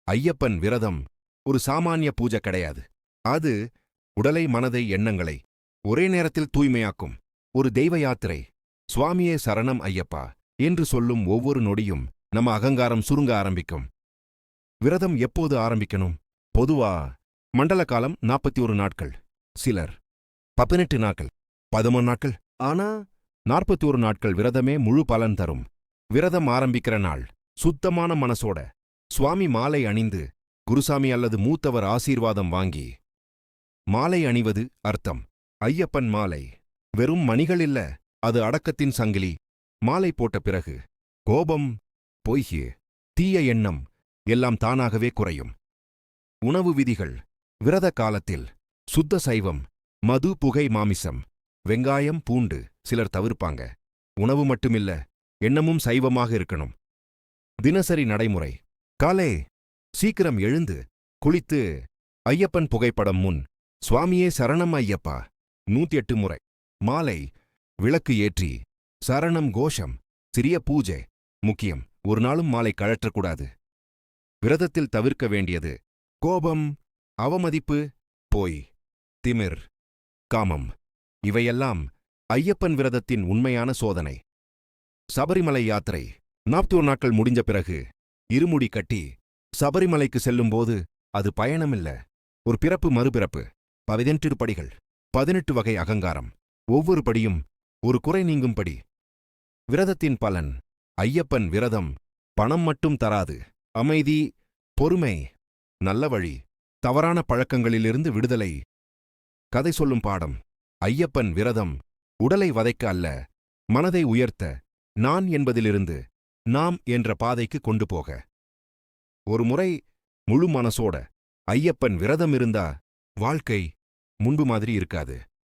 ஐயப்பன் விரதம் ஒரு சாமானிய பூஜை கிடையாது. அது உடலை, மனதை, எண்ணங்களை ஒரே நேரத்தில் தூய்மையாக்கும் ஒரு தெய்வ யாத்திரை. சுவாமியே சரணம் ஐயப்பா என்று சொல்லும் ஒவ்வொரு நொடியும் நம்ம அகங்காரம் சுருங்க ஆரம்பிக்கும். விரதம் எப்போது ஆரம்பிக்கணும்? பொதுவா மண்டல காலம் 41 நாட்கள், சிலர் 18 நாட்கள், 13 நாட்கள். ஆனா 41 நாட்கள் விரதமே முழு பலன் தரும். விரதம் ஆரம்பிக்கிற நாள் சுத்தமான மனசோட சுவாமி மாலை அணிந்து குருசாமி அல்லது மூத்தவர் ஆசீர்வாதம் வாங்கி. மாலை அணிவது அர்த்தம். ஐயப்பன் மாலை வெறும் மணிகள் இல்ல, அது அடக்கத்தின் சங்கிலி. மாலை போட்ட பிறகு கோபம், பொய்கி, தீய எண்ணம் எல்லாம் தானாகவே குறையும். உணவு விதிகள்: விரத காலத்தில் சுத்த சைவம், மது, புகை, மாமிசம், வெங்காயம், பூண்டு சிலர் தவிர்ப்பாங்க. உணவு மட்டுமில்ல, எண்ணமும் சைவமாக இருக்கணும். தினசரி நடைமுறை: காலை சீக்கிரம் எழுந்து குளித்து ஐயப்பன் புகைப்படம் முன் சுவாமியே சரணம் ஐயப்பா 108 முறை. மாலை விளக்கு ஏற்றி சரணம் கோஷம், சிறிய பூஜை முக்கியம். ஒரு நாளும் மாலை கழற்றக்கூடாது. விரதத்தில் தவிர்க்க வேண்டியது: கோபம், அவமதிப்பு, பொய், திமிர், காமம். இவையெல்லாம் ஐயப்பன் விரதத்தின் உண்மையான சோதனை. சபரிமலை யாத்திரை 41 நாட்கள் முடிஞ்ச பிறகு இருமுடி கட்டி சபரிமலைக்கு செல்லும்போது அது பயணமில்ல, ஒரு பிறப்பு, மறுபிறப்பு. 18 படிகள், 18 வகை அகங்காரம், ஒவ்வொரு படியும் ஒரு குறை நீங்கும் படி. விரதத்தின் பலன்: ஐயப்பன் விரதம் பணம் மட்டும் தராது. அமைதி, பொறுமை, நல்ல வழி, தவறான பழக்கங்களிலிருந்து விடுதலை. கதை சொல்லும் பாடம்: ஐயப்பன் விரதம் உடலை வதைக்க அல்ல, மனதை உயர்த்த, நான் என்பதிலிருந்து நாம் என்ற பாதைக்கு கொண்டு போக. ஒரு முறை முழு மனசோட ஐயப்பன் விரதம் இருந்தா வாழ்க்கை முன்பு மாதிரி இருக்காது.